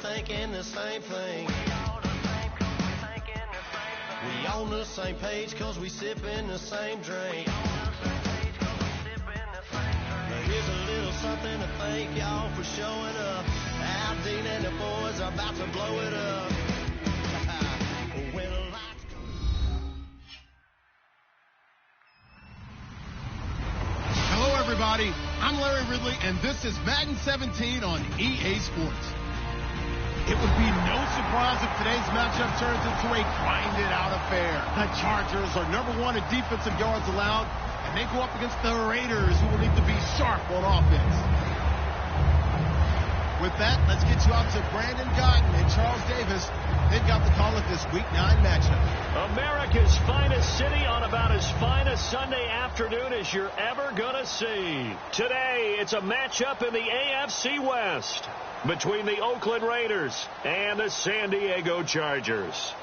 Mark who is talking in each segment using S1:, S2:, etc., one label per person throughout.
S1: thinking the same thing. We on the same page cause we sipping the same drink. Here's a little something to thank y'all for showing up. Al, Dean, and the boys are about to blow it up. When the lights go.
S2: Hello, everybody. I'm Larry Ridley, and this is Madden 17 on EA Sports. It would be no surprise if today's matchup turns into a grinded-out affair. The Chargers are #1 in defensive yards allowed, and they go up against the Raiders, who will need to be sharp on offense. With that, let's get you out to Brandon Godden and Charles Davis. They've got the call of this Week 9 matchup.
S3: America's finest city on about as fine a Sunday afternoon as you're ever going to see. Today, it's a matchup in the AFC West between the Oakland Raiders and the San Diego Chargers.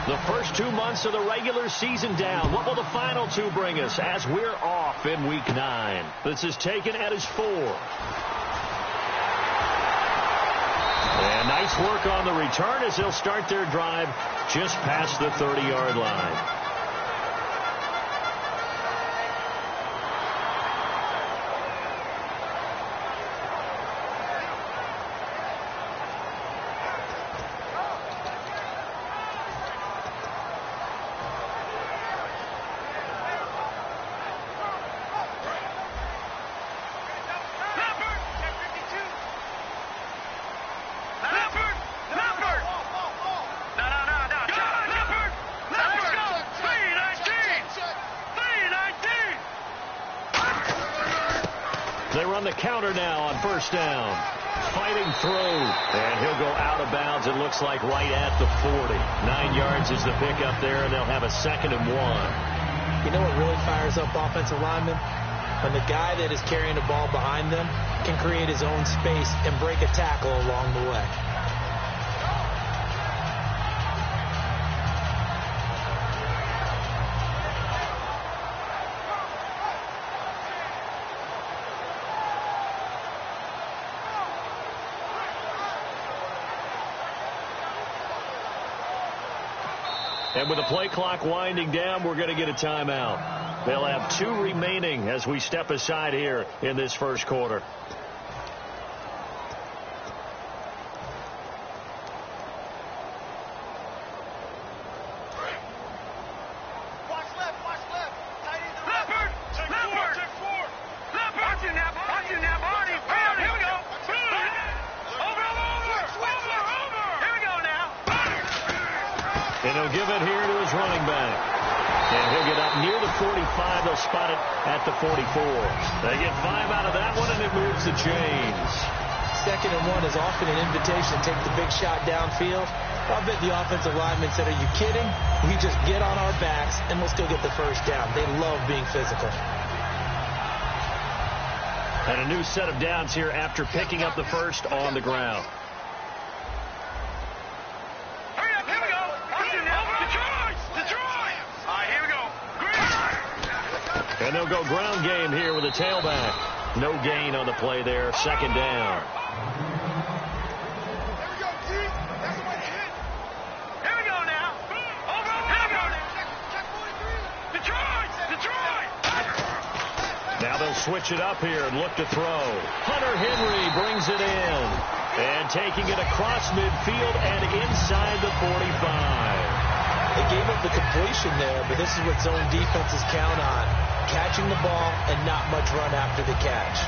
S3: The first 2 months of the regular season down. What will the final 2 bring us as we're off in Week 9? This is taken at his 4. And nice work on the return as they'll start their drive just past the 30-yard line. They run the counter now on first down. Fighting through. And he'll go out of bounds, it looks like, right at the 40. 9 yards is the pickup there, and they'll have a 2nd and 1.
S4: You know what really fires up offensive linemen? When the guy that is carrying the ball behind them can create his own space and break a tackle along the way.
S3: And with the play clock winding down, we're going to get a timeout. They'll have 2 remaining as we step aside here in this first quarter. And he'll give it here to his running back. And he'll get up near the 45. They'll spot it at the 44. They get 5 out of that one, and it moves the chains.
S4: 2nd and 1 is often an invitation to take the big shot downfield. I bet the offensive lineman said, "Are you kidding? We just get on our backs, and let's go get the first down." They love being physical.
S3: And a new set of downs here after picking up the first on the ground. And they'll go ground game here with a tailback. No gain on the play there. 2nd down.
S5: Here we go now. Detroit!
S3: Now they'll switch it up here and look to throw. Hunter Henry brings it in. And taking it across midfield and inside the 45.
S4: They gave up the completion there, but this is what zone defenses count on. Catching the ball and not much run after the catch.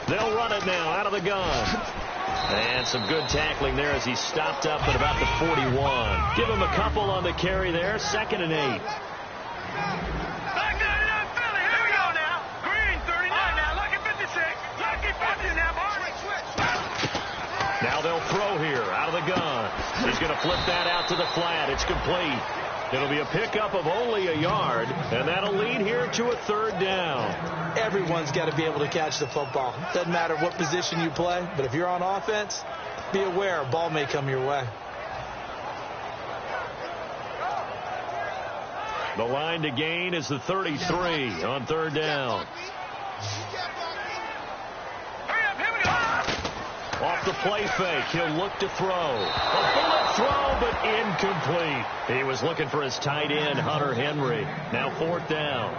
S3: They'll run it now out of the gun. And some good tackling there as he stopped up at about the 41. Give him a couple on the carry there. 2nd and 8. Now they'll throw here out of the gun. He's going to flip that out to the flat. It's complete. It'll be a pickup of only a yard, and that'll lead here to a 3rd down.
S4: Everyone's got to be able to catch the football. Doesn't matter what position you play, but if you're on offense, be aware a ball may come your way.
S3: The line to gain is the 33 on 3rd down. Off the play fake, he'll look to throw. A bullet throw, but incomplete. He was looking for his tight end, Hunter Henry. Now 4th down.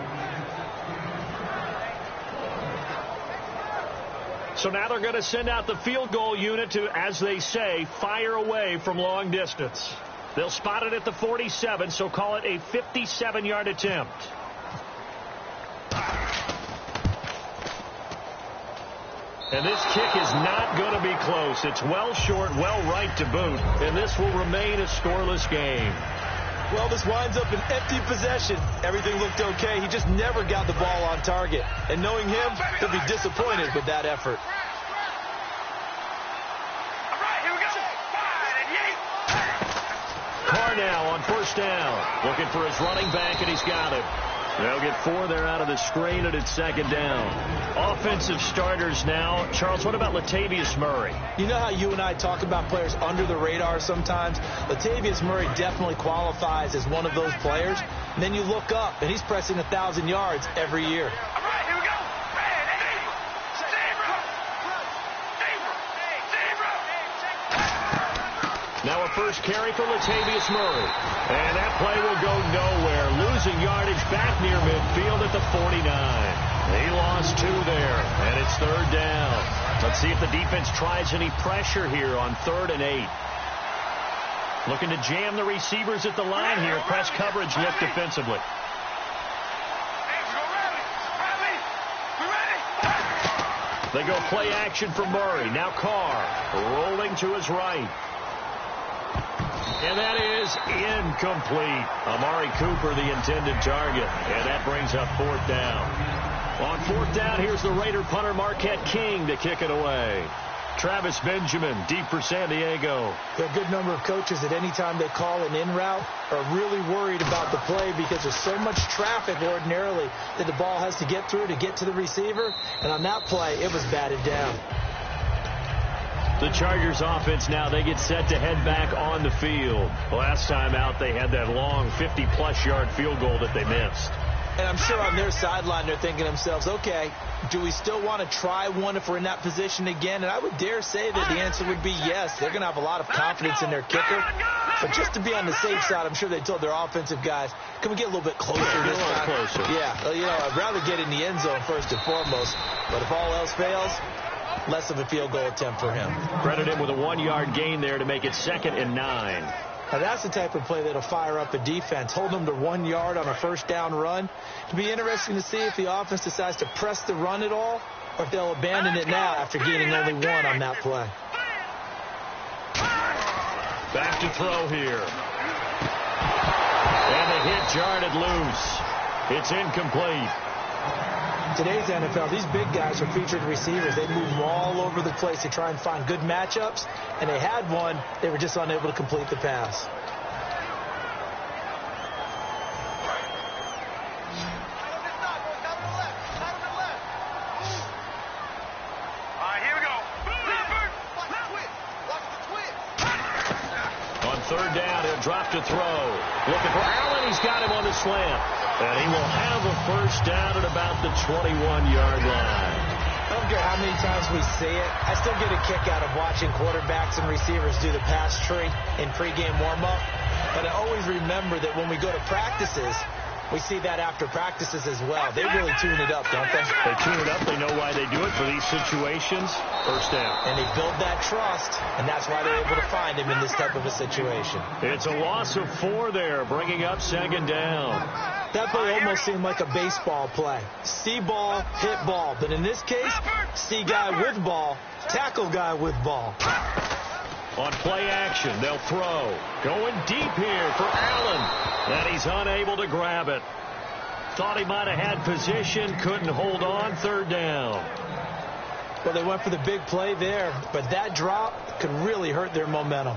S3: So now they're going to send out the field goal unit to, as they say, fire away from long distance. They'll spot it at the 47, so call it a 57-yard attempt. And this kick is not going to be close. It's well short, well right to boot, and this will remain a scoreless game.
S4: Well, this winds up an empty possession. Everything looked okay. He just never got the ball on target. And knowing him, he'll be disappointed with that effort.
S5: All right, here we go. 5 and 8.
S3: Carr now on 1st down. Looking for his running back, and he's got him. They'll get 4 there out of the screen, and it's 2nd down. Offensive starters now. Charles, what about Latavius Murray?
S4: You know how you and I talk about players under the radar sometimes? Latavius Murray definitely qualifies as one of those players. And then you look up, and he's pressing 1,000 yards every year.
S5: All right, here we go.
S3: Now a first carry for Latavius Murray. And that play will go nowhere. Losing yardage back near midfield at the 49. He lost 2 there, and it's 3rd down. Let's see if the defense tries any pressure here on 3rd and 8. Looking to jam the receivers at the line here. Press coverage look defensively. They go play action for Murray. Now Carr rolling to his right. And that is incomplete. Amari Cooper, the intended target. And that brings up 4th down. On 4th down, here's the Raider punter Marquette King to kick it away. Travis Benjamin, deep for San Diego.
S4: There are a good number of coaches that any time they call an in route are really worried about the play because there's so much traffic ordinarily that the ball has to get through to get to the receiver. And on that play, it was batted down.
S3: The Chargers offense now, they get set to head back on the field. Last time out, they had that long 50-plus yard field goal that they missed.
S4: And I'm sure on their sideline, they're thinking to themselves, okay, do we still want to try one if we're in that position again? And I would dare say that the answer would be yes. They're going to have a lot of confidence in their kicker. But just to be on the safe side, I'm sure they told their offensive guys, can we get a little bit closer this time?
S3: Closer.
S4: Yeah, you know, I'd rather get in the end zone first and foremost. But if all else fails, less of a field goal attempt for him.
S3: Credit him with a 1-yard gain there to make it 2nd and 9.
S4: Now that's the type of play that'll fire up a defense. Hold them to 1 yard on a 1st down run. It'll be interesting to see if the offense decides to press the run at all or if they'll abandon it now after gaining only 1 on that play.
S3: Back to throw here. And the hit jarred loose. It's incomplete.
S4: Today's NFL, these big guys are featured receivers. They move all over the place to try and find good matchups, and they had one. They were just unable to complete the pass.
S5: All right, here we go.
S3: On 3rd down, he'll drop to throw. Looking for Allen. He's got him on the slant. And he will have a 1st down at about the 21-yard line.
S4: I don't care how many times we see it. I still get a kick out of watching quarterbacks and receivers do the pass tree in pregame warm-up. But I always remember that when we go to practices, we see that after practices as well. They really tune it up, don't they?
S3: They tune it up. They know why they do it for these situations. 1st down.
S4: And they build that trust, and that's why they're able to find him in this type of a situation.
S3: It's a loss of 4 there, bringing up 2nd down.
S4: That play almost seemed like a baseball play. See ball, hit ball. But in this case, see guy with ball, tackle guy with ball.
S3: On play action, they'll throw. Going deep here for Allen. And he's unable to grab it. Thought he might have had position, couldn't hold on. 3rd down.
S4: Well, they went for the big play there, but that drop could really hurt their momentum.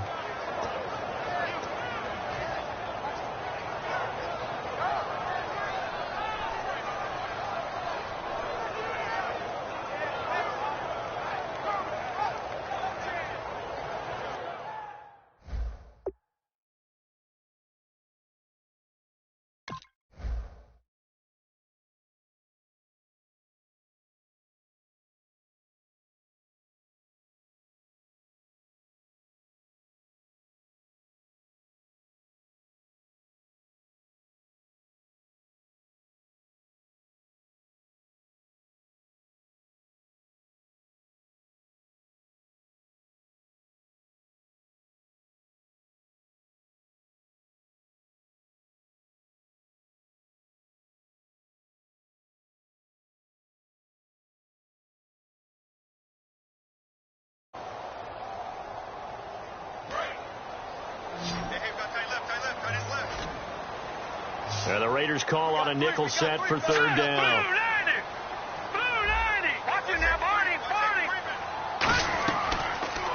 S3: And the Raiders call on a nickel set for third down.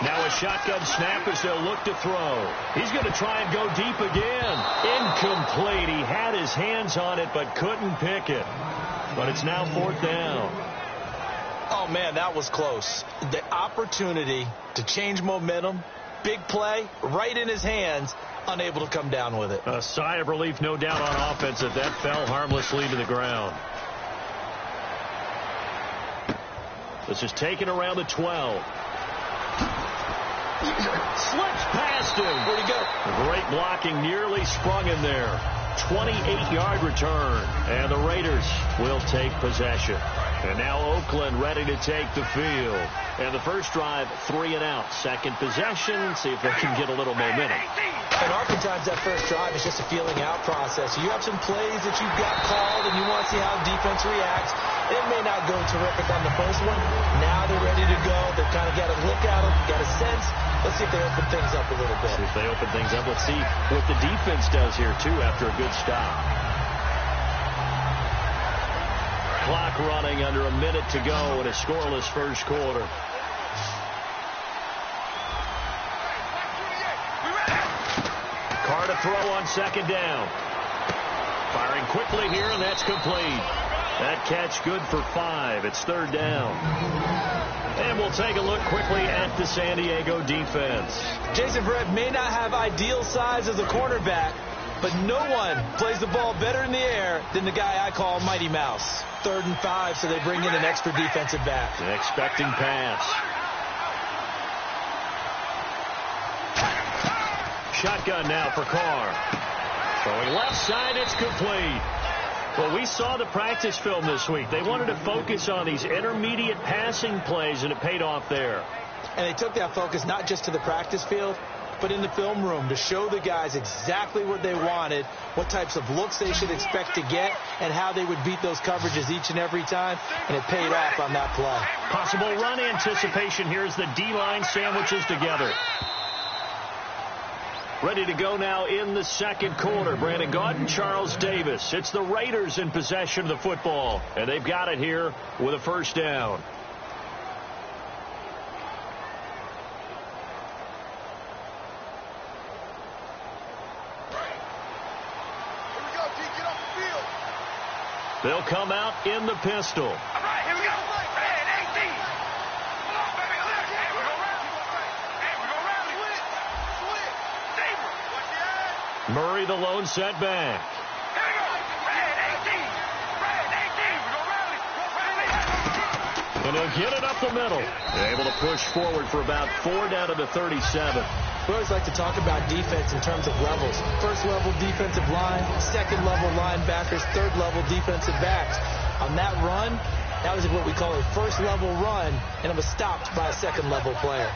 S3: Now a shotgun snap as they'll look to throw. He's going to try and go deep again. Incomplete. He had his hands on it but couldn't pick it. But it's now fourth down.
S4: Oh, man, that was close. The opportunity to change momentum, big play, right in his hands, unable to come down with it.
S3: A sigh of relief, no doubt, on offense if that fell harmlessly to the ground. This is taken around the 12. Slips past him.
S4: Where'd he go?
S3: Great blocking, nearly sprung in there. 28-yard return, and the Raiders will take possession. And now Oakland ready to take the field. And the first drive, 3 and out. Second possession, see if they can get a little momentum.
S4: And oftentimes that first drive is just a feeling out process. You have some plays that you've got called, and you want to see how defense reacts. It may not go terrific on the first one. Now they're ready to go. They've kind of got a look at them, got a sense. Let's see if they open things up a little bit.
S3: See if they open things up. Let's see what the defense does here, too, after a good stop. Clock running under a minute to go in a scoreless first quarter. Carr to throw on second down. Firing quickly here, and that's complete. That catch good for 5. It's third down. And we'll take a look quickly at the San Diego defense.
S4: Jason Verrett may not have ideal size as a cornerback, but no one plays the ball better in the air than the guy I call Mighty Mouse. 3rd and 5, so they bring in an extra defensive back.
S3: An expecting pass. Shotgun now for Carr. Throwing left side, it's complete. Well, we saw the practice film this week. They wanted to focus on these intermediate passing plays, and it paid off there.
S4: And they took that focus not just to the practice field, but in the film room to show the guys exactly what they wanted, what types of looks they should expect to get, and how they would beat those coverages each and every time, and it paid off on that play.
S3: Possible run anticipation here as the D-line sandwiches together. Ready to go now in the second quarter. Brandon Gaudin, Charles Davis. It's the Raiders in possession of the football, and they've got it here with a first down. They'll come out in the pistol.
S5: All right, here we go. Red 18. Come on, baby. Hey, we're going to rally. Hey, we're going to rally.
S3: Murray, the lone setback.
S5: Here we go. Red 18. We're going to rally.
S3: And he'll get it up the middle. They're able to push forward for about 4 down to the 37.
S4: We always like to talk about defense in terms of levels. First level defensive line, second level linebackers, third level defensive backs. On that run, that was what we call a first level run, and it was stopped by a second level player.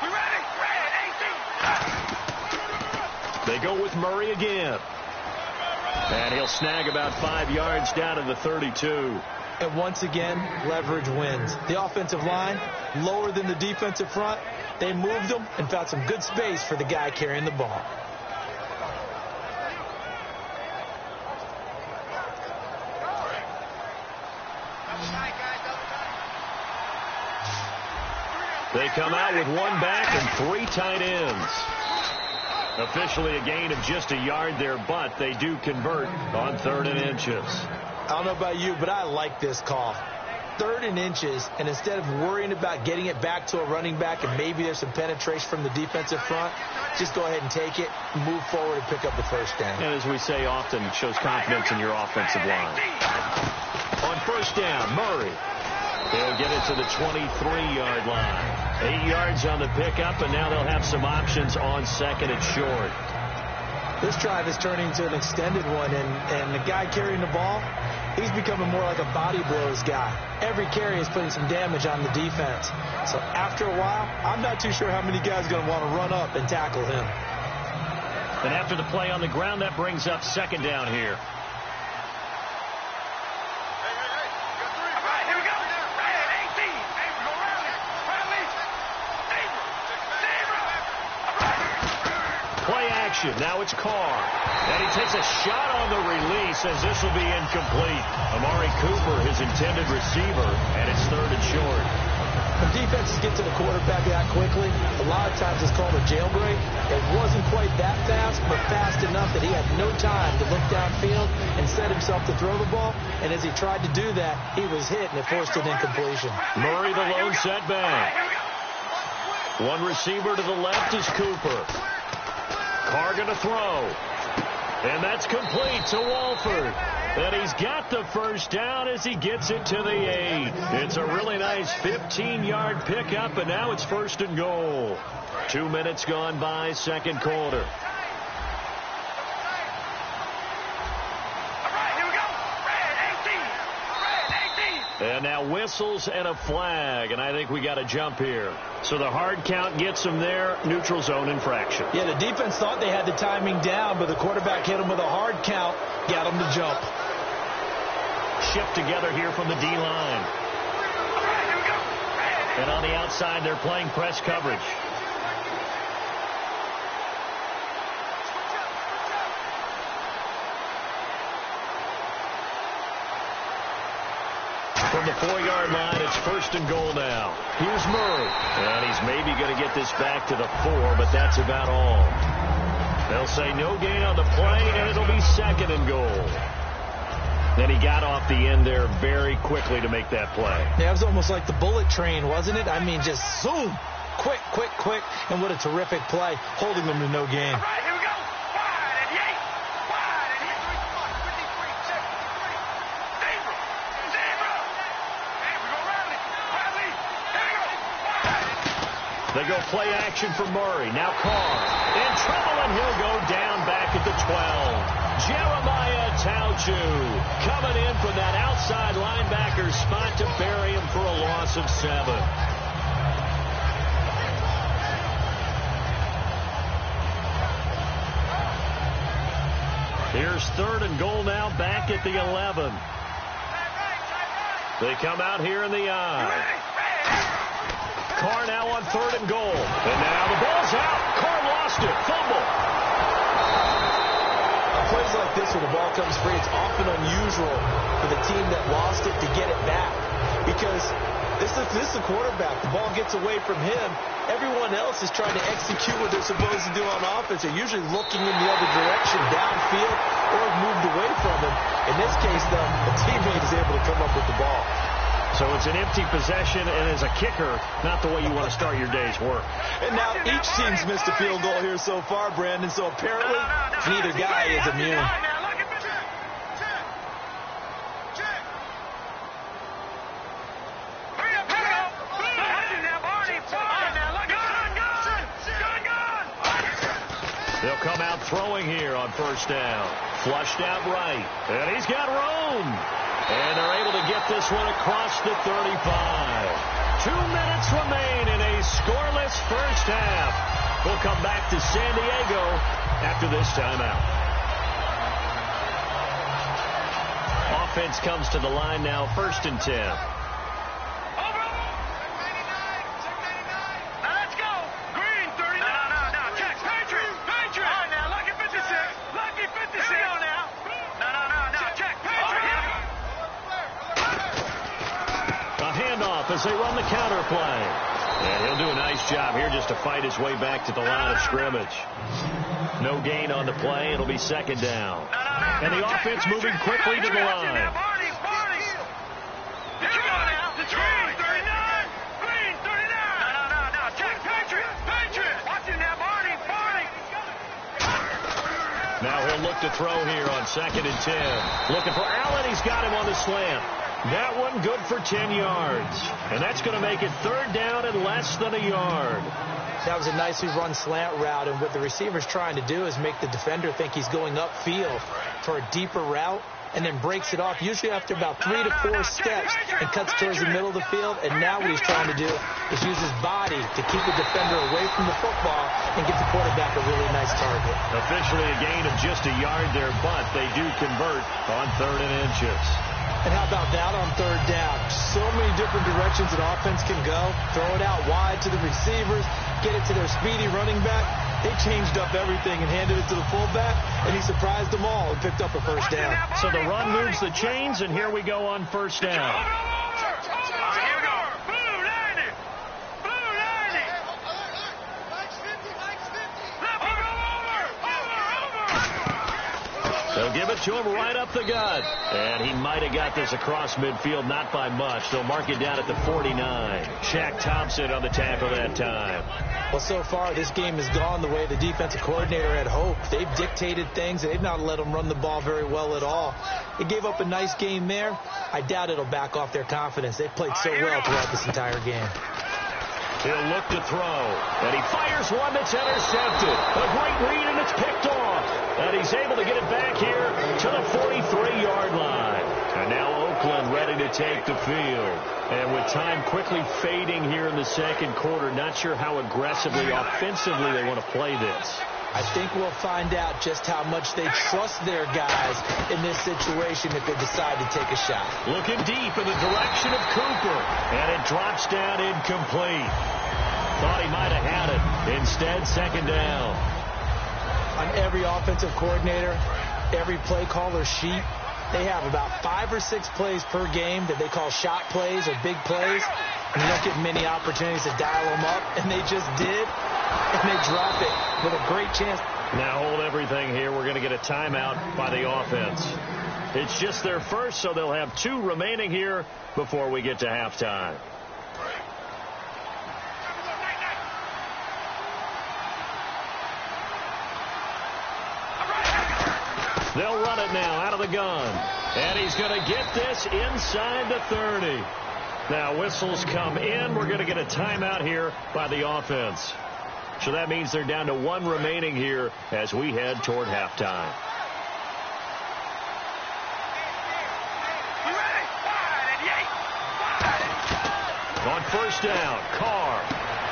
S5: We ready? Red 18.
S3: They go with Murray again. And he'll snag about 5 yards down to the 32.
S4: And once again, leverage wins. The offensive line, lower than the defensive front. They moved them and found some good space for the guy carrying the ball.
S3: They come out with 1 back and 3 tight ends. Officially a gain of just a yard there, but they do convert on 3rd and inches.
S4: I don't know about you, but I like this call. 3rd and inches, and instead of worrying about getting it back to a running back and maybe there's some penetration from the defensive front, just go ahead and take it, move forward, and pick up the first down.
S3: And as we say often, it shows confidence in your offensive line. On first down, Murray. They'll get it to the 23-yard line. 8 yards on the pickup, and now they'll have some options on 2nd and short.
S4: This drive is turning into an extended one, and the guy carrying the ball, he's becoming more like a body blows guy. Every carry is putting some damage on the defense. So after a while, I'm not too sure how many guys are going to want to run up and tackle him.
S3: And after the play on the ground, that brings up 2nd down here. action. Now it's Carr. And he takes a shot on the release as this will be incomplete. Amari Cooper, his intended receiver, and it's 3rd and short.
S4: When defenses get to the quarterback that quickly, a lot of times it's called a jailbreak. It wasn't quite that fast, but fast enough that he had no time to look downfield and set himself to throw the ball. And as he tried to do that, he was hit, and it forced an incompletion.
S3: Murray, the lone setback. One receiver to the left is Cooper. Carr going to throw. And that's complete to Walford. And he's got the first down as he gets it to the 8. It's a really nice 15-yard pickup, and now it's 1st and goal. 2 minutes gone by, second quarter. And now whistles and a flag, and I think we got a jump here. So the hard count gets them there, neutral zone infraction.
S4: Yeah, the defense thought they had the timing down, but the quarterback hit him with a hard count, got him to jump.
S3: Shift together here from the D-line. And on the outside, they're playing press coverage. From the 4-yard line, it's 1st and goal now. Here's Murray. And he's maybe going to get this back to the 4, but that's about all. They'll say no gain on the play, and it'll be 2nd and goal. Then he got off the end there very quickly to make that play.
S4: Yeah, it was almost like the bullet train, wasn't it? I mean, just zoom. Quick, quick, quick. And what a terrific play, holding them to no gain.
S3: They go play action for Murray. Now Carr. In trouble, and he'll go down back at the 12. Jeremiah Tauchu coming in from that outside linebacker spot to bury him for a loss of 7. Here's 3rd and goal now back at the 11. They come out here in the eye. Carr now on 3rd and goal. And now the ball's out. Carr lost it. Fumble.
S4: Plays like this when the ball comes free, it's often unusual for the team that lost it to get it back. Because this is the quarterback. The ball gets away from him. Everyone else is trying to execute what they're supposed to do on offense. They're usually looking in the other direction, downfield, or have moved away from him. In this case, though, a teammate is able to come up with the ball.
S3: So it's an empty possession, and as a kicker, not the way you want to start your day's work.
S4: And now each team's missed a field goal here so far, Brandon, so apparently neither guy is immune.
S3: They'll come out throwing here on 1st down. Flushed out right, and he's got room. And they're able to get this one across the 35. 2 minutes remain in a scoreless first half. We'll come back to San Diego after this timeout. Offense comes to the line now, 1st and 10. As they run the counter play. And he'll do a nice job here just to fight his way back to the line of scrimmage. No gain on the play. It'll be 2nd down. And the offense moving quickly to the line. Now he'll look to throw here on 2nd and 10. Looking for Allen. He's got him on the slant. That one good for 10 yards. And that's going to make it 3rd down and less than a yard.
S4: That was a nicely run slant route, and what the receiver's trying to do is make the defender think he's going upfield for a deeper route, and then breaks it off, usually after about 3 to 4 steps, and cuts towards the middle of the field. And now what he's trying to do is use his body to keep the defender away from the football and give the quarterback a really nice target.
S3: Officially a gain of just a yard there, but they do convert on 3rd and inches.
S4: And how about that on 3rd down? So many different directions an offense can go. Throw it out wide to the receivers, get it to their speedy running back. They changed up everything and handed it to the fullback, and he surprised them all and picked up a first down.
S3: So the run moves the chains, and here we go on first down. They'll give it to him right up the gut. And he might have got this across midfield, not by much. They'll mark it down at the 49. Shaq Thompson on the tackle that time.
S4: Well, so far, this game has gone the way the defensive coordinator had hoped. They've dictated things, and they've not let them run the ball very well at all. They gave up a nice game there. I doubt it'll back off their confidence. They've played so well throughout this entire game.
S3: He'll look to throw, and he fires one that's intercepted. A great read, and it's picked off. And he's able to get it back here to the 43-yard line. And now Oakland ready to take the field. And with time quickly fading here in the second quarter, not sure how aggressively, offensively they want to play this.
S4: I think we'll find out just how much they trust their guys in this situation if they decide to take a shot.
S3: Looking deep in the direction of Cooper, and it drops down incomplete. Thought he might have had it. Instead, second down.
S4: On every offensive coordinator, every play caller sheet, they have about 5 or 6 plays per game that they call shot plays or big plays. And they don't get many opportunities to dial them up, and they just did. And they drop it with a great chance.
S3: Now hold everything here. We're going to get a timeout by the offense. It's just their first, so they'll have 2 remaining here before we get to halftime. They'll run it now out of the gun. And he's going to get this inside the 30. Now whistles come in. We're going to get a timeout here by the offense. So that means they're down to 1 remaining here as we head toward halftime. On first down, Carr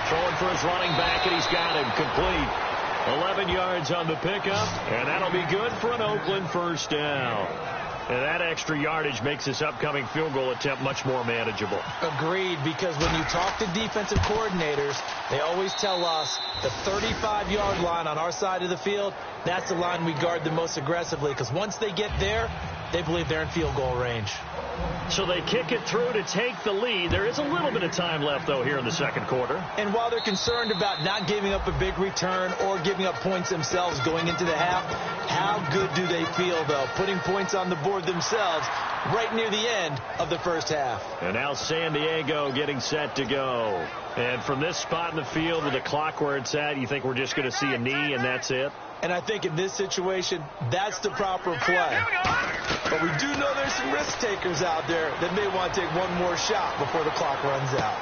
S3: throwing for his running back, and he's got him complete. 11 yards on the pickup, and that'll be good for an Oakland first down. And that extra yardage makes this upcoming field goal attempt much more manageable.
S4: Agreed, because when you talk to defensive coordinators, they always tell us the 35-yard line on our side of the field, that's the line we guard the most aggressively, because once they get there, they believe they're in field goal range.
S3: So they kick it through to take the lead. There is a little bit of time left, though, here in the second quarter.
S4: And while they're concerned about not giving up a big return or giving up points themselves going into the half, how good do they feel, though, putting points on the board themselves right near the end of the first half?
S3: And now San Diego getting set to go. And from this spot in the field with the clock where it's at, you think we're just going to see a knee and that's it?
S4: And I think in this situation, that's the proper play. But we do know there's some risk takers out there that may want to take one more shot before the clock runs out.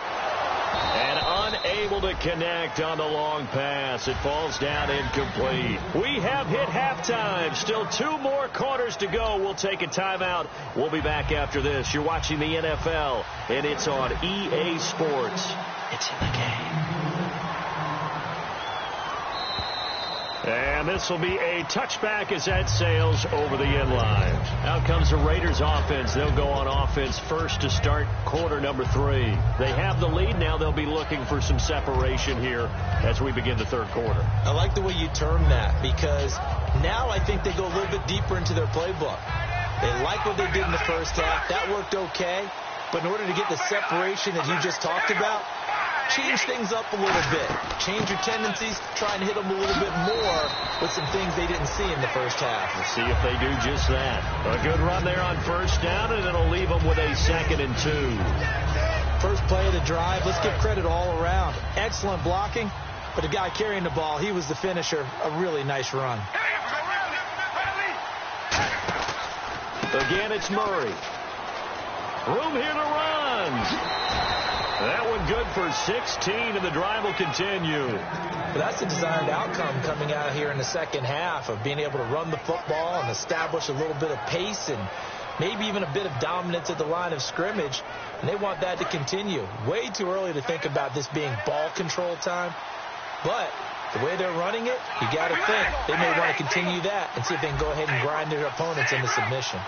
S3: And unable to connect on the long pass. It falls down incomplete. We have hit halftime. Still 2 more quarters to go. We'll take a timeout. We'll be back after this. You're watching the NFL, and it's on EA Sports. It's in the game. And this will be a touchback as that sails over the inline. Out comes the Raiders offense. They'll go on offense first to start quarter number 3. They have the lead. Now they'll be looking for some separation here as we begin the third quarter.
S4: I like the way you term that, because now I think they go a little bit deeper into their playbook. They like what they did in the first half. That worked okay. But in order to get the separation that you just talked about, change things up a little bit. Change your tendencies. Try and hit them a little bit more with some things they didn't see in the first half.
S3: We'll see if they do just that. A good run there on first down, and it'll leave them with a 2nd and 2.
S4: First play of the drive. Let's give credit all around. Excellent blocking. But the guy carrying the ball, he was the finisher. A really nice run.
S3: Again, it's Murray. Room here to run. That one good for 16, and the drive will continue.
S4: But that's the desired outcome coming out here in the second half, of being able to run the football and establish a little bit of pace and maybe even a bit of dominance at the line of scrimmage. And they want that to continue. Way too early to think about this being ball control time. But the way they're running it, you got to think they may want to continue that and see if they can go ahead and grind their opponents into submission.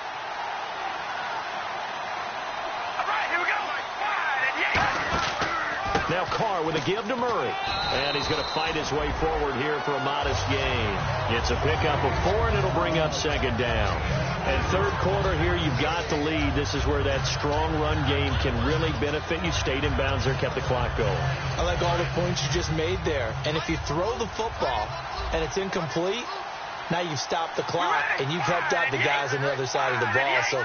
S3: Now Carr with a give to Murray. And he's going to fight his way forward here for a modest gain. It's a pickup of 4, and it'll bring up second down. And third quarter here, you've got the lead. This is where that strong run game can really benefit you. Stayed in bounds there, kept the clock going.
S4: I like all the points you just made there. And if you throw the football and it's incomplete, now you've stopped the clock, and you've helped out the guys on the other side of the ball. So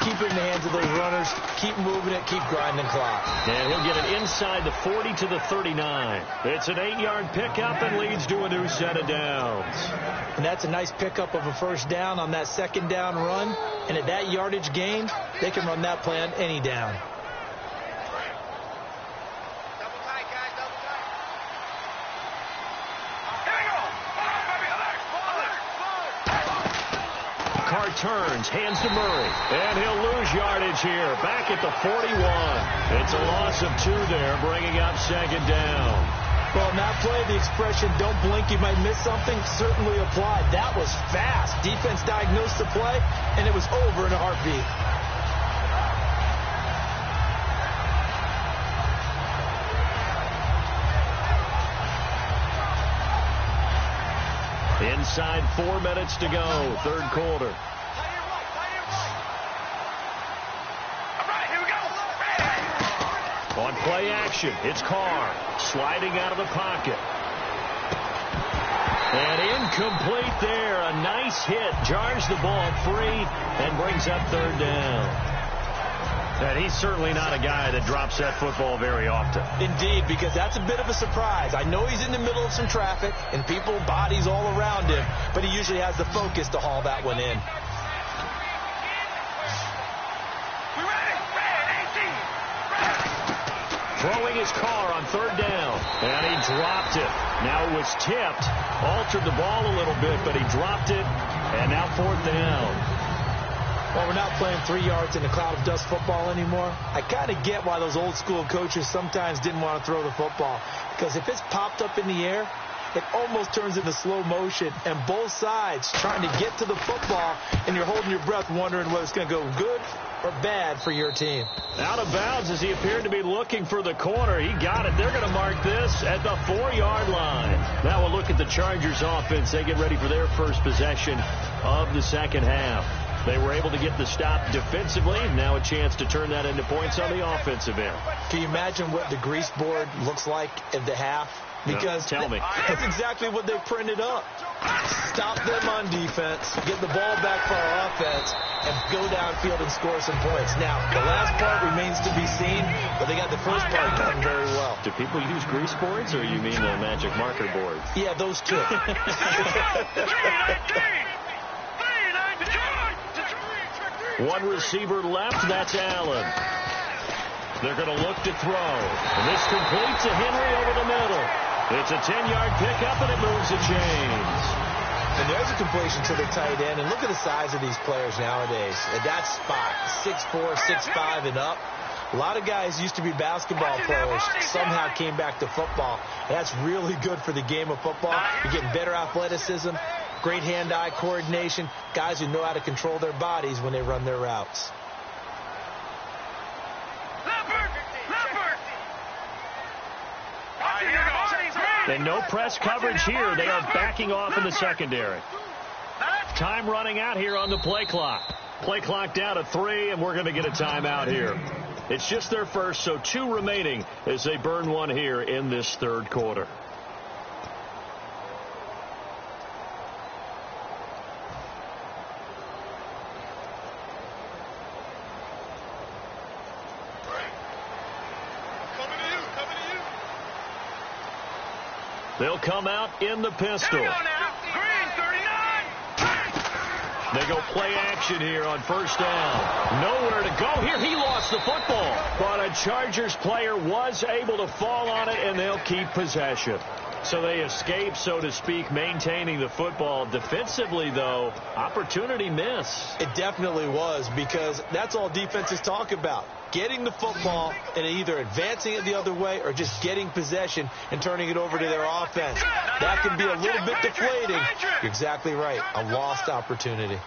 S4: keep it in the hands of those runners. Keep moving it. Keep grinding clock.
S3: And he'll get it inside the 40 to the 39. It's an 8-yard pickup and leads to a new set of downs.
S4: And that's a nice pickup of a first down on that second down run. And at that yardage gain, they can run that play on any down.
S3: Carr turns, hands to Murray, and he'll lose yardage here, back at the 41. It's a loss of 2 there, bringing up second down.
S4: Well, in that play, the expression, don't blink, you might miss something, certainly applied. That was fast. Defense diagnosed the play, and it was over in a heartbeat.
S3: Inside 4 minutes to go, third quarter. On play action, it's Carr sliding out of the pocket. And incomplete there. A nice hit. Jars the ball free and brings up third down. And he's certainly not a guy that drops that football very often.
S4: Indeed, because that's a bit of a surprise. I know he's in the middle of some traffic and people, bodies all around him, but he usually has the focus to haul that one in.
S3: Throwing his Carr on third down, and he dropped it. Now it was tipped, altered the ball a little bit, but he dropped it, and now fourth down.
S4: Well, we're not playing 3 yards in a cloud of dust football anymore. I kind of get why those old school coaches sometimes didn't want to throw the football, because if it's popped up in the air, it almost turns into slow motion, and both sides trying to get to the football, and you're holding your breath wondering whether it's going to go good or bad for your team.
S3: Out of bounds as he appeared to be looking for the corner. He got it. They're going to mark this at the 4-yard line. Now we'll look at the Chargers offense. They get ready for their first possession of the second half. They were able to get the stop defensively. Now a chance to turn that into points on the offensive end.
S4: Can you imagine what the grease board looks like at the half? Because
S3: tell me.
S4: That's exactly what they printed up. Stop them on defense, get the ball back for our offense, and go downfield and score some points. Now, the last part remains to be seen, but they got the first part done very well.
S3: Do people use grease boards, or you mean the magic marker boards?
S4: Yeah, those two.
S3: One receiver left, that's Allen. They're going to look to throw. And this completes a Henry over the middle. It's a 10-yard pickup, and it moves the chains.
S4: And there's a completion to the tight end. And look at the size of these players nowadays. At that spot, 6'4", 6'5", and up. A lot of guys used to be basketball players, somehow came back to football. And that's really good for the game of football. You're getting better athleticism, great hand-eye coordination, guys who know how to control their bodies when they run their routes.
S3: And no press coverage here. They are backing off in the secondary. Time running out here on the play clock. Play clock down to 3, and we're going to get a timeout here. It's just their first, so 2 remaining as they burn one here in this third quarter. They'll come out in the pistol.
S5: Green 39.
S3: They go play action here on first down. Nowhere to go here. He lost the football. But a Chargers player was able to fall on it, and they'll keep possession. So they escape, so to speak, maintaining the football. Defensively, though, opportunity miss.
S4: It definitely was, because that's all defenses talk about. Getting the football and either advancing it the other way or just getting possession and turning it over to their offense. That can be a little bit deflating. You're exactly right. A lost opportunity.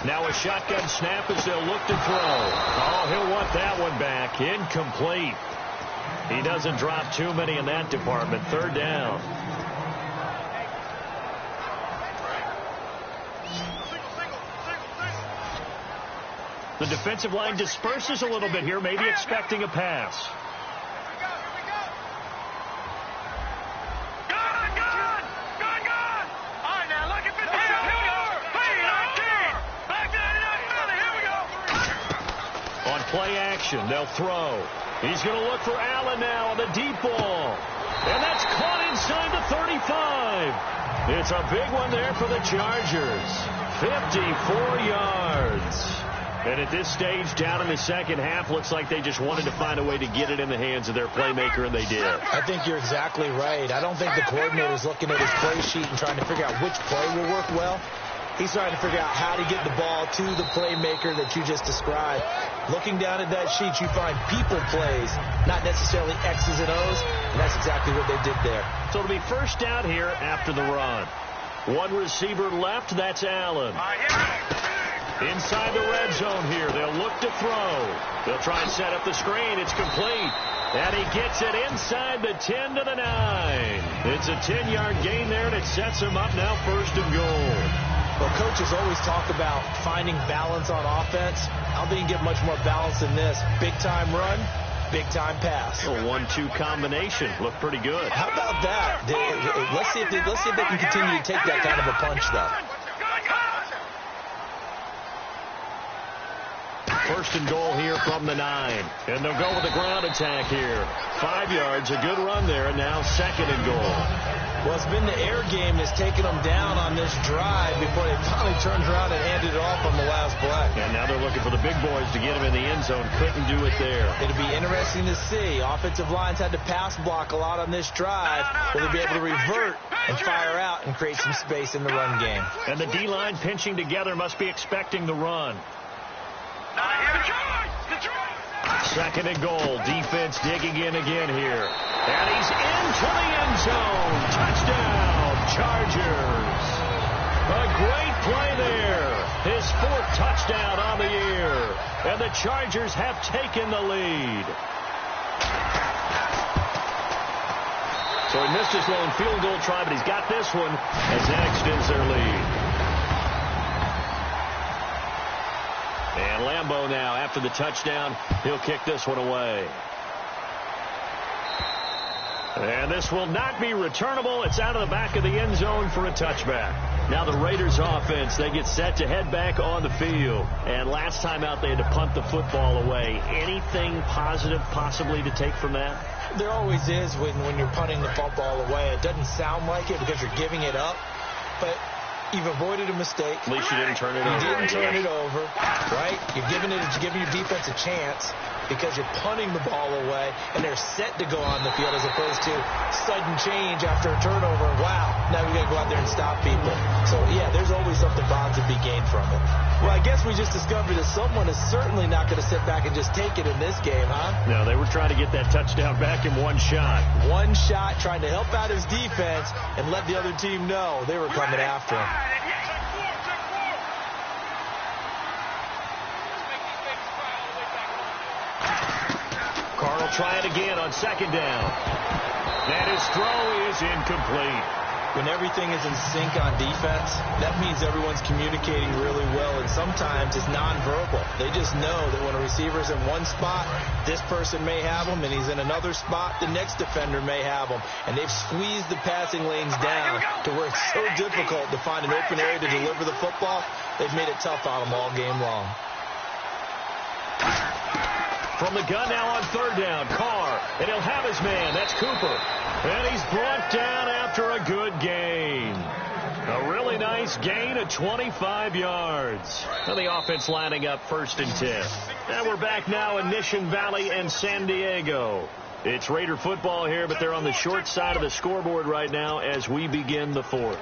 S3: Now a shotgun snap as they'll look to throw. Oh, he'll want that one back. Incomplete. He doesn't drop too many in that department. Third down. The defensive line disperses a little bit here, maybe expecting a pass. Play action. They'll throw. He's going to look for Allen now on the deep ball. And that's caught inside the 35. It's a big one there for the Chargers. 54 yards. And at this stage, down in the second half, looks like they just wanted to find a way to get it in the hands of their playmaker, and they did.
S4: I think you're exactly right. I don't think the coordinator's looking at his play sheet and trying to figure out which play will work well. He's trying to figure out how to get the ball to the playmaker that you just described. Looking down at that sheet, you find people plays, not necessarily X's and O's, and that's exactly what they did there.
S3: So it'll be first down here after the run. One receiver left, that's Allen. Inside the red zone here, they'll look to throw. They'll try and set up the screen. It's complete. And he gets it inside the 10 to the 9. It's a 10-yard gain there, and it sets him up now first and goal.
S4: Well, coaches always talk about finding balance on offense. I don't think you get much more balance than this. Big-time run, big-time pass.
S3: A 1-2 combination. Looked pretty good.
S4: How about that? Let's see if they can continue to take that kind of a punch, though.
S3: First and goal here from the 9. And they'll go with the ground attack here. 5 yards, a good run there, and now second and goal.
S4: Well, it's been the air game that's taken them down on this drive before they finally turned around and handed it off on the last play.
S3: And now they're looking for the big boys to get him in the end zone. Couldn't do it there.
S4: It'll be interesting to see. Offensive lines had to pass block a lot on this drive. Will they be able to revert and fire out and create some space in the run game?
S3: And the D-line pinching together must be expecting the run. Second and goal. Defense digging in again here. And he's into the end zone. Touchdown, Chargers. A great play there. His 4th touchdown on the year. And the Chargers have taken the lead. So he missed his lone field goal try, but he's got this one as that extends their lead. And Lambeau now, after the touchdown, he'll kick this one away. And this will not be returnable. It's out of the back of the end zone for a touchback. Now the Raiders offense, they get set to head back on the field. And last time out, they had to punt the football away. Anything positive possibly to take from that?
S4: There always is when you're punting the football away. It doesn't sound like it because you're giving it up. But you've avoided a mistake.
S3: At least you didn't turn it over.
S4: You didn't turn it over, right? You're giving your defense a chance because you're punting the ball away, and they're set to go on the field as opposed to sudden change after a turnover. Wow, now we got to go out there and stop people. So, yeah, there's always something positive to be gained from it. Well, I guess we just discovered that someone is certainly not going to sit back and just take it in this game, huh?
S3: No, they were trying to get that touchdown back in one shot.
S4: One shot, trying to help out his defense and let the other team know they were coming after him.
S3: Carl try it again on second down. And his throw is incomplete.
S4: When everything is in sync on defense, that means everyone's communicating really well, and sometimes it's nonverbal. They just know that when a receiver's in one spot, this person may have him, and he's in another spot, the next defender may have him. And they've squeezed the passing lanes down to where it's so difficult to find an open area to deliver the football. They've made it tough on them all game long.
S3: From the gun now on third down, Carr, and he'll have his man. That's Cooper. And he's brought down after a good gain. A really nice gain of 25 yards. And the offense lining up first and 10. And we're back now in Mission Valley and San Diego. It's Raider football here, but they're on the short side of the scoreboard right now as we begin the fourth.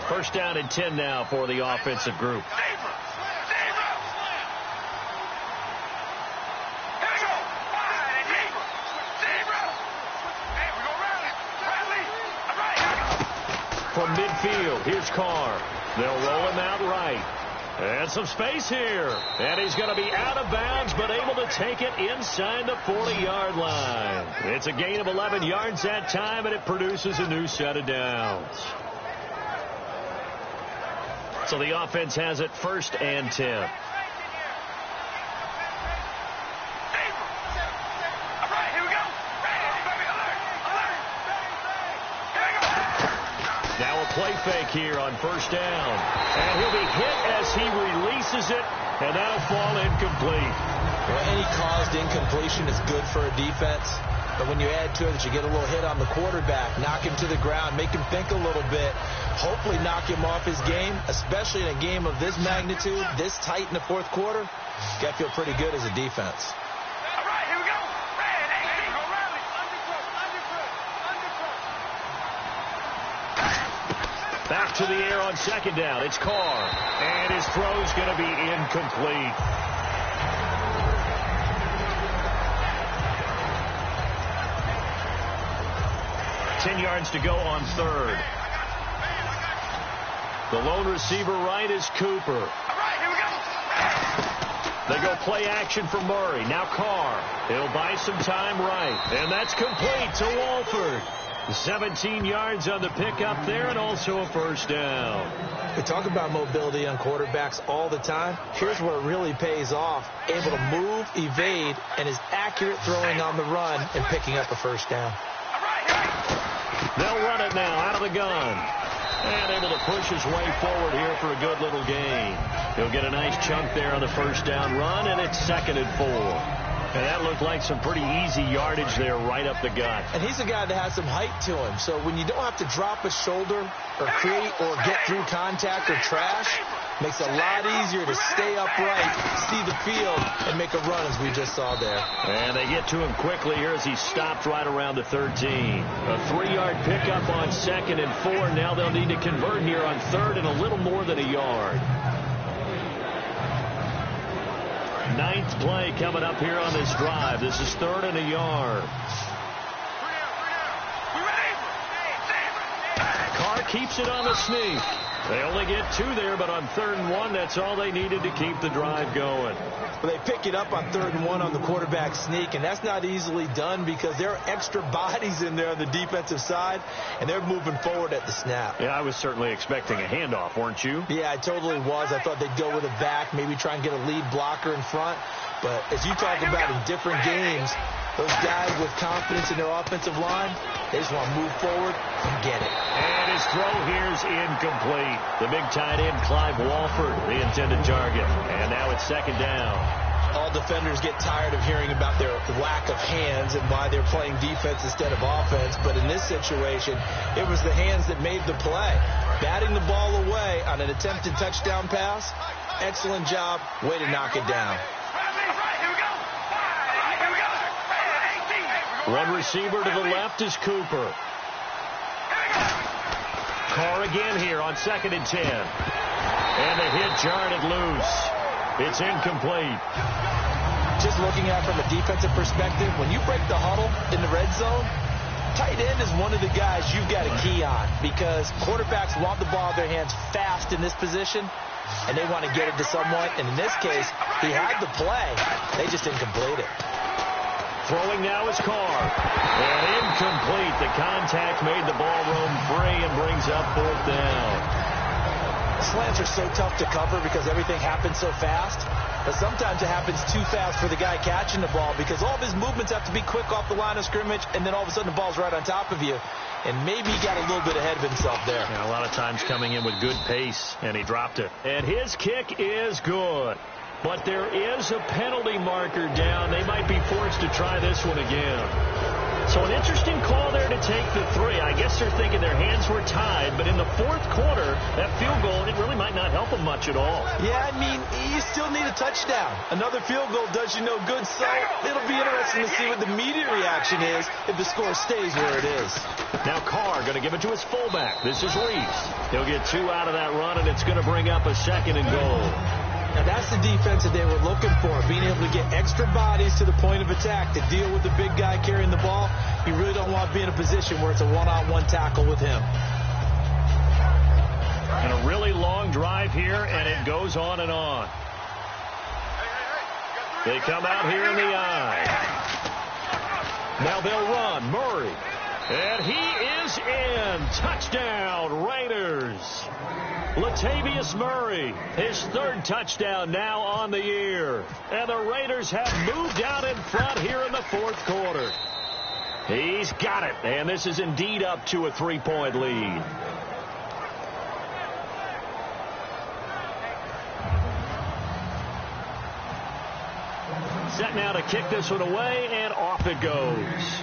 S3: First down and 10 now for the offensive group. Here's Carr. They'll roll him out right. And some space here. And he's going to be out of bounds, but able to take it inside the 40-yard line. It's a gain of 11 yards that time, and it produces a new set of downs. So the offense has it 1st and 10. Now a play fake here on 1st down. And he'll be hit as he releases it, and that'll fall incomplete.
S4: Well, any caused incompletion is good for a defense. But when you add to it that you get a little hit on the quarterback, knock him to the ground, make him think a little bit, hopefully knock him off his game, especially in a game of this magnitude, this tight in the 4th quarter, you got to feel pretty good as a defense.
S5: All right, here we go.
S3: Back to the air on 2nd down. It's Carr. And his throw's going to be incomplete. Ten yards to go on 3rd. The lone receiver right is Cooper.
S5: All right, here we go.
S3: They go play action for Murray. Now Carr. He'll buy some time right. And that's complete to Walford. 17 yards on the pickup there, and also a 1st down.
S4: We talk about mobility on quarterbacks all the time. Here's where it really pays off. Able to move, evade, and is accurate throwing on the run and picking up a 1st down.
S3: They'll run it now out of the gun. And able to push his way forward here for a good little gain. He'll get a nice chunk there on the 1st down run, and it's 2nd and 4. And that looked like some pretty easy yardage there right up the gut.
S4: And he's a guy that has some height to him. So when you don't have to drop a shoulder or create or get through contact or trash, makes it a lot easier to stay upright, see the field, and make a run as we just saw there.
S3: And they get to him quickly here as he stopped right around the 13. A 3-yard pickup on 2nd and 4. Now they'll need to convert here on 3rd and a little more than a yard. 9th play coming up here on this drive. This is 3rd and a yard. Carr keeps it on the sneak. They only get 2 there, but on 3rd and 1, that's all they needed to keep the drive going.
S4: Well, they pick it up on 3rd and 1 on the quarterback sneak, and that's not easily done because there are extra bodies in there on the defensive side, and they're moving forward at the snap.
S3: Yeah, I was certainly expecting a handoff, weren't you?
S4: Yeah, I totally was. I thought they'd go with a back, maybe try and get a lead blocker in front. But as you talk about in different games, those guys with confidence in their offensive line, they just want to move forward and get it.
S3: And his throw here is incomplete. The big tight end, Clive Walford, the intended target. And now it's 2nd down.
S4: All defenders get tired of hearing about their lack of hands and why they're playing defense instead of offense. But in this situation, it was the hands that made the play. Batting the ball away on an attempted touchdown pass. Excellent job. Way to knock it down.
S3: One receiver to the left is Cooper. Carr again here on 2nd and 10. And the hit jarred it loose. It's incomplete.
S4: Just looking at it from a defensive perspective, when you break the huddle in the red zone, tight end is one of the guys you've got a key on because quarterbacks want the ball in their hands fast in this position, and they want to get it to someone. And in this case, he had the play. They just didn't complete it.
S3: Throwing now is Carr. And incomplete. The contact made the ball roam free and brings up 4th down.
S4: Slants are so tough to cover because everything happens so fast. But sometimes it happens too fast for the guy catching the ball because all of his movements have to be quick off the line of scrimmage, and then all of a sudden the ball's right on top of you. And maybe he got a little bit ahead of himself there.
S3: Yeah, a lot of times coming in with good pace, and he dropped it. And his kick is good. But there is a penalty marker down. They might be forced to try this one again. So an interesting call there to take the 3. I guess they're thinking their hands were tied, but in the 4th quarter, that field goal, it really might not help them much at all.
S4: Yeah, I mean, you still need a touchdown. Another field goal does you no good, so it'll be interesting to see what the media reaction is if the score stays where it is.
S3: Now Carr going to give it to his fullback. This is Reese. He'll get 2 out of that run, and it's going to bring up a 2nd and goal.
S4: Now, that's the defense that they were looking for, being able to get extra bodies to the point of attack to deal with the big guy carrying the ball. You really don't want to be in a position where it's a one-on-one tackle with him.
S3: And a really long drive here, and it goes on and on. They come out here in the I. Now they'll run. Murray. And he is in. Touchdown, Raiders. Latavius Murray, his third touchdown now on the year. And the Raiders have moved out in front here in the fourth quarter. He's got it, and this is indeed up to a 3-point lead. Set now to kick this one away, and off it goes.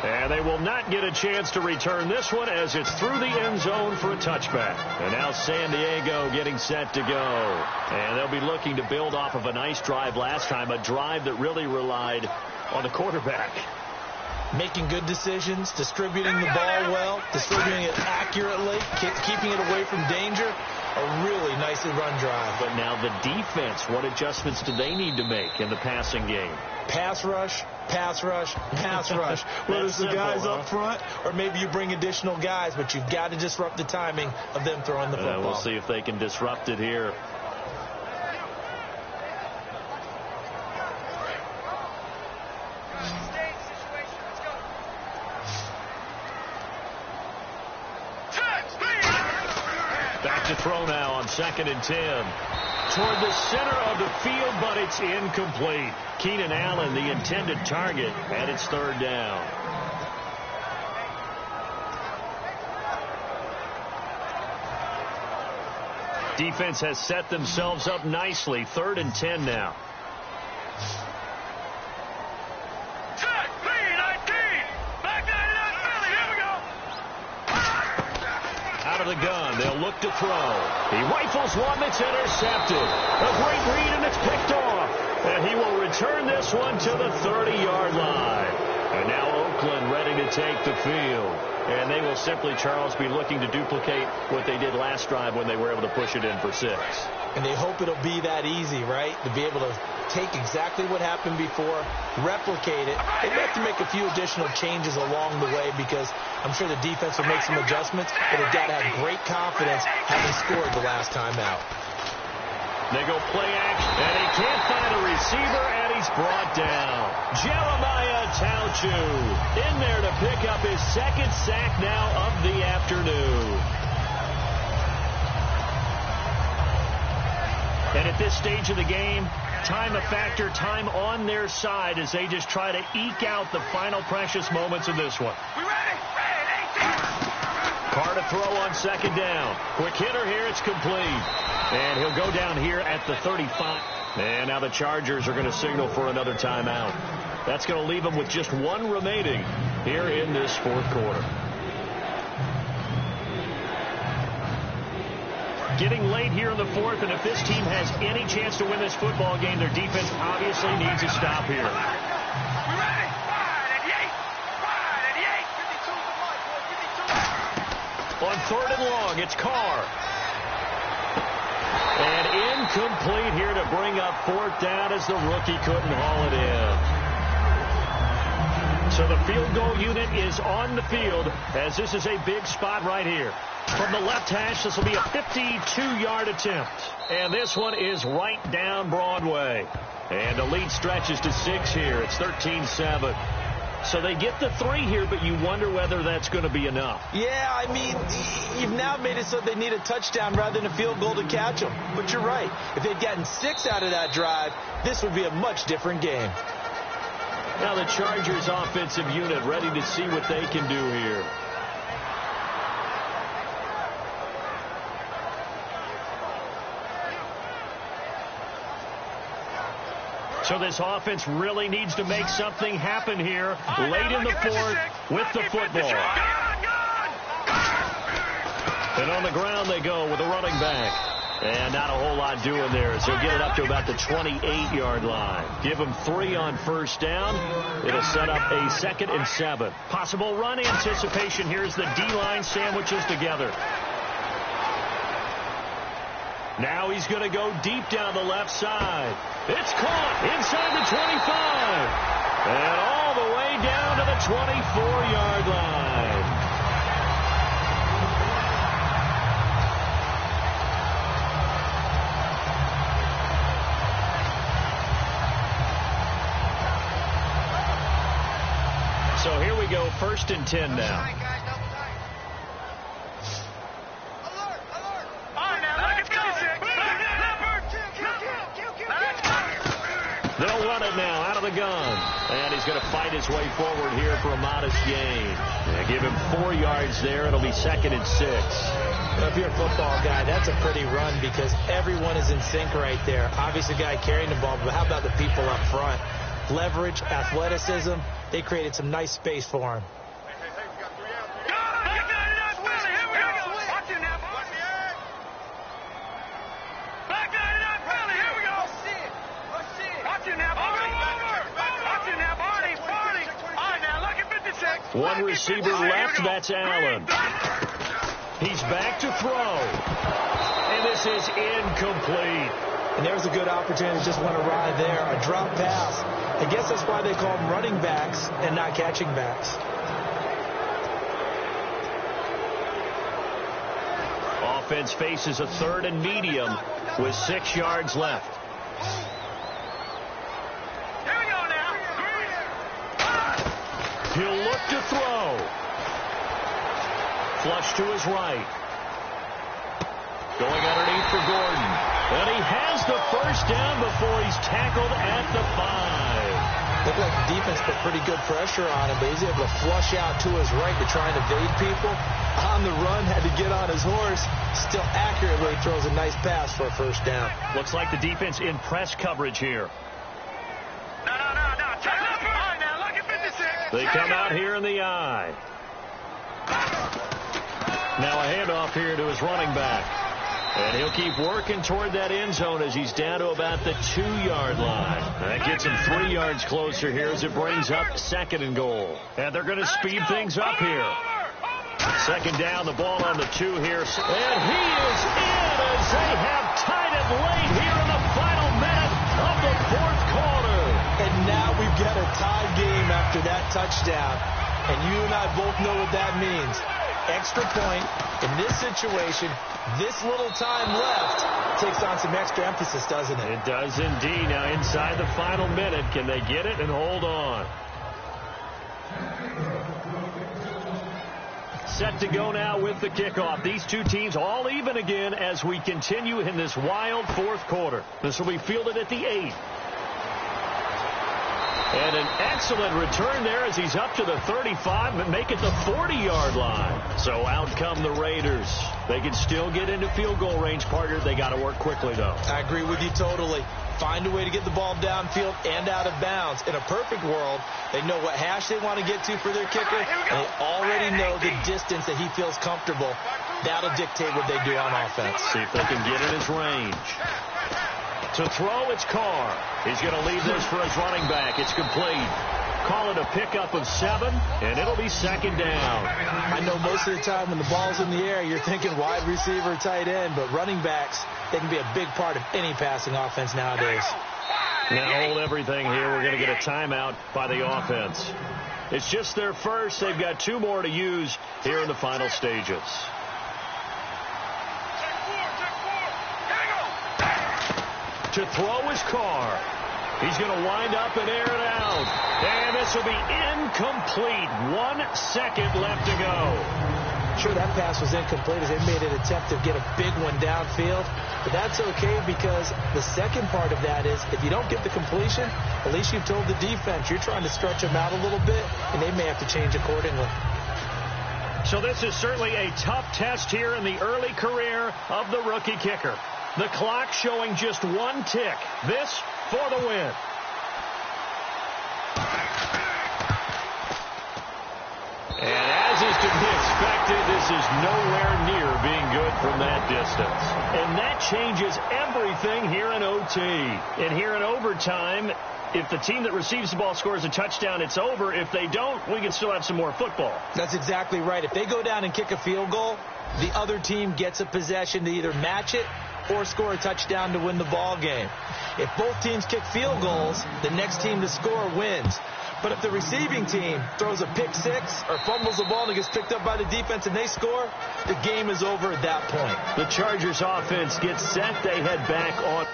S3: And they will not get a chance to return this one as it's through the end zone for a touchback. And now San Diego getting set to go. And they'll be looking to build off of a nice drive last time, a drive that really relied on the quarterback.
S4: Making good decisions, distributing the ball well, distributing it accurately, keeping it away from danger. A really nicely run drive.
S3: But now the defense, what adjustments do they need to make in the passing game?
S4: Pass rush, pass rush, pass rush. Whether it's the guys up front or maybe you bring additional guys, but you've got to disrupt the timing of them throwing the football.
S3: We'll see if they can disrupt it here. Back to throw now on 2nd and 10. Toward the center of the field, but it's incomplete. Keenan Allen, the intended target, and it's 3rd down. Defense has set themselves up nicely. 3rd and 10 now. Out of the gun, they'll look to throw. He rifles one that's intercepted. A great read, and it's picked off. And he will return this one to the 30-yard line. And now Oakland ready to take the field. And they will simply, Charles, be looking to duplicate what they did last drive when they were able to push it in for 6.
S4: And they hope it'll be that easy, right? To be able to take exactly what happened before, replicate it. They'd have to make a few additional changes along the way because I'm sure the defense will make some adjustments, but they've got to have great confidence having scored the last time out.
S3: They go play action, and he can't find a receiver, and he's brought down. Jeremiah Tauchu in there to pick up his 2nd sack now of the afternoon. And at this stage of the game, time a factor, time on their side as they just try to eke out the final precious moments of this one.
S5: We ready?
S3: Carr to throw on 2nd down. Quick hitter here, it's complete. And he'll go down here at the 35. And now the Chargers are going to signal for another timeout. That's going to leave them with just 1 remaining here in this 4th quarter. Getting late here in the 4th, and if this team has any chance to win this football game, their defense obviously needs a stop here.
S5: We ready? 5 and 8. 5 and 8.
S3: On 3rd and long, it's Carr. And incomplete here to bring up 4th down as the rookie couldn't haul it in. So the field goal unit is on the field as this is a big spot right here. From the left hash, this will be a 52-yard attempt. And this one is right down Broadway. And the lead stretches to 6 here. It's 13-7. So they get the 3 here, but you wonder whether that's going to be enough.
S4: Yeah, I mean, you've now made it so they need a touchdown rather than a field goal to catch them. But you're right. If they'd gotten 6 out of that drive, this would be a much different game.
S3: Now the Chargers offensive unit ready to see what they can do here. So this offense really needs to make something happen here late in the 4th with the football. And on the ground they go with a running back. And not a whole lot doing there as he'll get it up to about the 28-yard line. Give him 3 on 1st down. It'll set up a 2nd and 7. Possible run anticipation. Here's the D-line sandwiches together. Now he's going to go deep down the left side. It's caught inside the 25. And all the way down to the 24-yard line. So 1st and 10 now. They'll run it now out of the gun. And he's going to fight his way forward here for a modest gain. Give him 4 yards there. It'll be 2nd and 6.
S4: If you're a football guy, that's a pretty run because everyone is in sync right there. Obviously, the guy carrying the ball, but how about the people up front? Leverage, athleticism. They created some nice space for him.
S3: One receiver left, that's Allen. He's back to throw. And this is incomplete.
S4: And there's a good opportunity to just want to ride there. A drop pass. I guess that's why they call them running backs and not catching backs.
S3: Offense faces a 3rd and medium with 6 yards left. He'll look to throw. Flush to his right. Going underneath for Gordon. And he has the 1st down before he's tackled at the 5.
S4: Looked like the defense put pretty good pressure on him, but he's able to flush out to his right to try and evade people. On the run, had to get on his horse. Still accurately throws a nice pass for a 1st down.
S3: Looks like the defense in press coverage here. They come out here in the eye. Now a handoff here to his running back. And he'll keep working toward that end zone as he's down to about the 2-yard line. That gets him 3 yards closer here as it brings up 2nd and goal. And they're going to speed things up here. 2nd down, the ball on the 2 here. And he is in as they have tied it late here in the final minute of the 4th quarter.
S4: And now we've got a tie game after that touchdown. And you and I both know what that means. Extra point in this situation, this little time left takes on some extra emphasis, doesn't it?
S3: It does indeed. Now inside the final minute, can they get it and hold on? Set to go now with the kickoff. These two teams all even again as we continue in this wild 4th quarter. This will be fielded at the 8. And an excellent return there as he's up to the 35 and make it the 40-yard line. So out come the Raiders. They can still get into field goal range, partner. They got to work quickly, though.
S4: I agree with you totally. Find a way to get the ball downfield and out of bounds. In a perfect world, they know what hash they want to get to for their kicker, and they already know the distance that he feels comfortable. That'll dictate what they do on offense.
S3: See if they can get in his range. To throw, it's Carr. He's going to leave this for his running back. It's complete. Call it a pickup of 7, and it'll be 2nd down.
S4: I know most of the time when the ball's in the air, you're thinking wide receiver, tight end, but running backs, they can be a big part of any passing offense nowadays.
S3: Now hold everything here. We're going to get a timeout by the offense. It's just their first. They've got 2 more to use here in the final stages. To throw is Carr. He's going to wind up and air it out. And this will be incomplete. 1 second left to go.
S4: Sure, that pass was incomplete as they made an attempt to get a big one downfield. But that's okay because the second part of that is if you don't get the completion, at least you've told the defense you're trying to stretch them out a little bit, and they may have to change accordingly.
S3: So this is certainly a tough test here in the early career of the rookie kicker. The clock showing just 1 tick. This for the win. And as is to be expected, this is nowhere near being good from that distance. And that changes everything here in OT. And here in overtime, if the team that receives the ball scores a touchdown, it's over. If they don't, we can still have some more football.
S4: That's exactly right. If they go down and kick a field goal, the other team gets a possession to either match it or score a touchdown to win the ball game. If both teams kick field goals, the next team to score wins. But if the receiving team throws a pick 6 or fumbles the ball and it gets picked up by the defense and they score, the game is over at that point.
S3: The Chargers offense gets set. They head back on.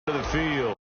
S3: to the field.